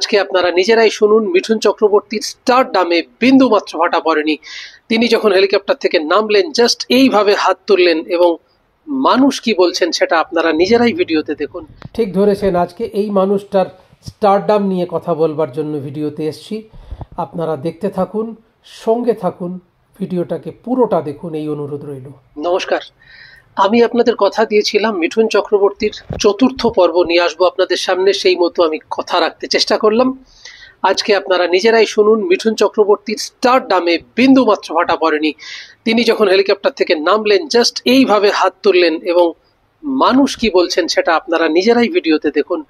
আজকে আপনারা নিজেরাই শুনুন, মিঠুন চক্রবর্তীর স্টারডামে বিন্দু মাত্র ভাটা পড়েনি। তিনি যখন হেলিকপ্টার থেকে নামলেন, জাস্ট এইভাবে হাত তুললেন এবং মানুষ কি বলছেন সেটা আপনারা নিজেরাই ভিডিওতে দেখুন। ঠিক ধরেছেন, আজকে এই মানুষটার স্টারডাম নিয়ে কথা বলবার জন্য ভিডিওতে এসছি। আপনারা দেখতে থাকুন, সঙ্গে থাকুন, ভিডিওটাকে পুরোটা দেখুন, এই অনুরোধ রইল। নমস্কার, আমি আপনাদের কথা দিয়েছিলাম মিঠুন চক্রবর্তীর চতুর্থ পর্ব নিয়ে আসবো আপনাদের সামনে, সেই মতো আমি কথা রাখতে চেষ্টা করলাম। আজকে আপনারা নিজেরাই শুনুন, মিঠুন চক্রবর্তীর স্টারডামে বিন্দু মাত্র ভাটা পড়েনি। তিনি যখন হেলিকপ্টার থেকে নামলেন, জাস্ট এইভাবে হাত তুললেন এবং মানুষ কি বলছেন সেটা আপনারা নিজেরাই ভিডিওতে দেখুন।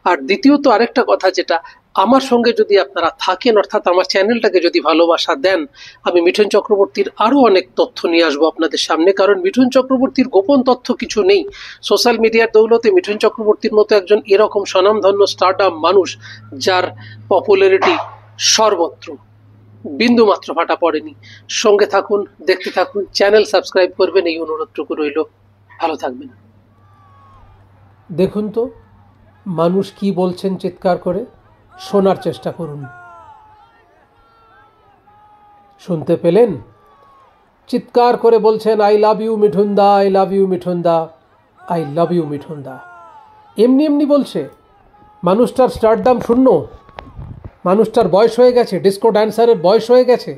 আর দ্বিতীয়ত আরেকটা কথা, যেটা আমার সঙ্গে যদি আপনারা থাকেন, অর্থাৎ আমার চ্যানেলটাকে যদি ভালোবাসা দেন, আমি মিঠুন চক্রবর্তীর আরো অনেক তথ্য নিয়ে আসবো আপনাদের সামনে। কারণ মিঠুন চক্রবর্তীর গোপন তথ্য কিছু নেই। সোশ্যাল মিডিয়ার দৌলতে মিঠুন চক্রবর্তীর মতো একজন এরকম স্বনামধন্য স্টারডাম মানুষ, যার পপুলারিটি সর্বত্র, বিন্দু মাত্র ভাটা পড়েনি। সঙ্গে থাকুন, দেখতে থাকুন, চ্যানেল সাবস্ক্রাইব করবেন, এই অনুরোধটুকু রইল। ভালো থাকবেন। দেখুন তো মানুষ কি বলছেন, চিৎকার করে শোনার চেষ্টা করুন। শুনতে পেলেন? চিৎকার করে বলছেন, I love you Mithun da, I love you Mithun da, I love you Mithun da. এমনি এমনি বলছে। মানুষটার স্টারডাম শূন্য, মানুষটার বয়স হয়ে গেছে, ডিস্কো ড্যান্সারের বয়স হয়ে গেছে,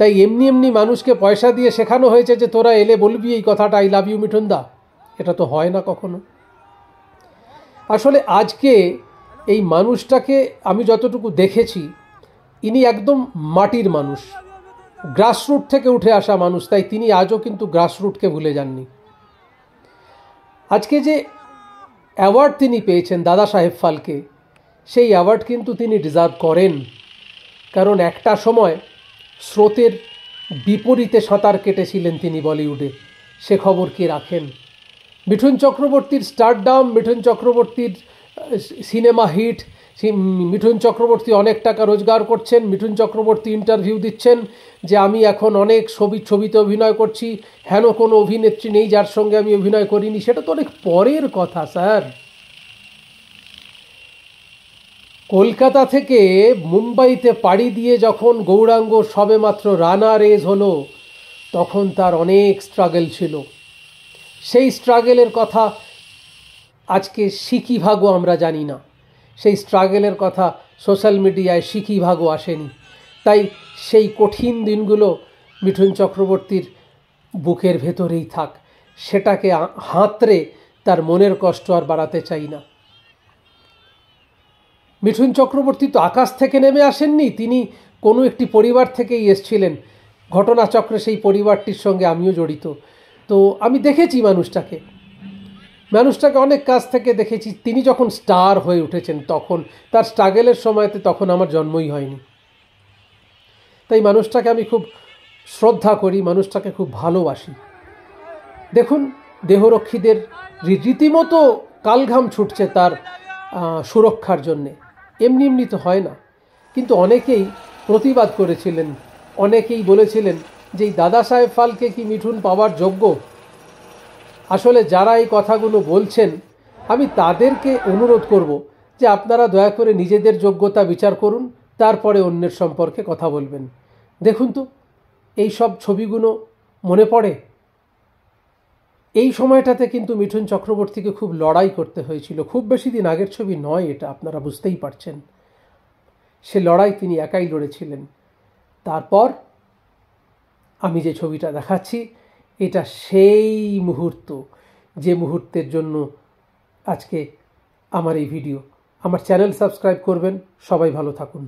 তাই এমনি এমনি মানুষকে পয়সা দিয়ে শেখানো হয়েছে যে তোরা এলে বলবি এই কথাটা, আই লাভ ইউ মিঠুন দা। এটা তো হয় না কখনো। আসলে আজকে এই মানুষটাকে আমি যতটুকু দেখেছি, ইনি একদম মাটির মানুষ, গ্রাসরুট থেকে উঠে আসা মানুষ, তাই তিনি আজও কিন্তু গ্রাসরুটকে ভুলে যাননি। আজকে যে অ্যাওয়ার্ড তিনি পেয়েছেন দাদা সাহেব ফালকে, সেই অ্যাওয়ার্ড কিন্তু তিনি ডিজার্ভ করেন। কারণ একটা সময় স্রোতের বিপরীতে সাঁতার কেটেছিলেন তিনি বলিউডে, সে খবর কি রাখেন? মিঠুন চক্রবর্তীর স্টারডাম, মিঠুন চক্রবর্তীর সিনেমা হিট, মিঠুন চক্রবর্তী অনেক টাকা রোজগার করছেন, মিঠুন চক্রবর্তী ইন্টারভিউ দিচ্ছেন যে আমি এখন অনেক ছবিতে অভিনয় করছি, হেন কোনো অভিনেত্রী নেই যার সঙ্গে আমি অভিনয় করিনি। সেটা তো অনেক পরের কথা স্যার। কলকাতা থেকে মুম্বাইতে পাড়ি দিয়ে যখন গৌরাঙ্গ সবেমাত্র রানা রেজ হলো, তখন তার অনেক স্ট্রাগল ছিল। সেই স্ট্রাগলের কথা আজকে সিকিভাগও আমরা জানি না, সেই স্ট্রাগলের কথা সোশ্যাল মিডিয়ায় সিকিভাগও আসেনি। তাই সেই কঠিন দিনগুলো মিঠুন চক্রবর্তীর বুকের ভেতরেই থাক, সেটাকে হাতড়ে তার মনের কষ্ট আর বাড়াতে চাই না। মিঠুন চক্রবর্তী তো আকাশ থেকে নেমে আসেননি, তিনি কোনো একটি পরিবার থেকেই এসছিলেন। ঘটনাচক্রে সেই পরিবারটির সঙ্গে আমিও জড়িত, তো আমি দেখেছি মানুষটাকে অনেক কাছ থেকে দেখেছি। তিনি যখন স্টার হয়ে উঠেছেন, তখন তার স্ট্রাগলের সময়তে তখন আমার জন্মই হয়নি। তাই মানুষটাকে আমি খুব শ্রদ্ধা করি, মানুষটাকে খুব ভালোবাসি। দেখুন, দেহরক্ষীদের রীতিমতো কালঘাম ছুটছে তার সুরক্ষার জন্যে। এমনি এমনি তো হয় না। কিন্তু অনেকেই প্রতিবাদ করেছিলেন, অনেকেই বলেছিলেন যে এই দাদা সাহেব ফালকে কি মিঠুন পাওয়ার যোগ্য? আসলে যারা এই কথাগুলো বলছেন, আমি তাদেরকে অনুরোধ করব যে আপনারা দয়া করে নিজেদের যোগ্যতা বিচার করুন, তারপরে অন্যের সম্পর্কে কথা বলবেন। দেখুন তো এই সব ছবিগুলো মনে পড়ে। এই সময়টাতে কিন্তু মিঠুন চক্রবর্তীকে খুব লড়াই করতে হয়েছিল। খুব বেশি দিন আগের ছবি নয় এটা, আপনারা বুঝতেই পারছেন। সে লড়াই তিনি একাই লড়েছিলেন। তারপর আমি যে ছবিটা দেখাচ্ছি, এটা সেই মুহূর্ত, যে মুহূর্তের জন্য আজকে আমার এই ভিডিও। আমার চ্যানেল সাবস্ক্রাইব করবেন। সবাই ভালো থাকুন।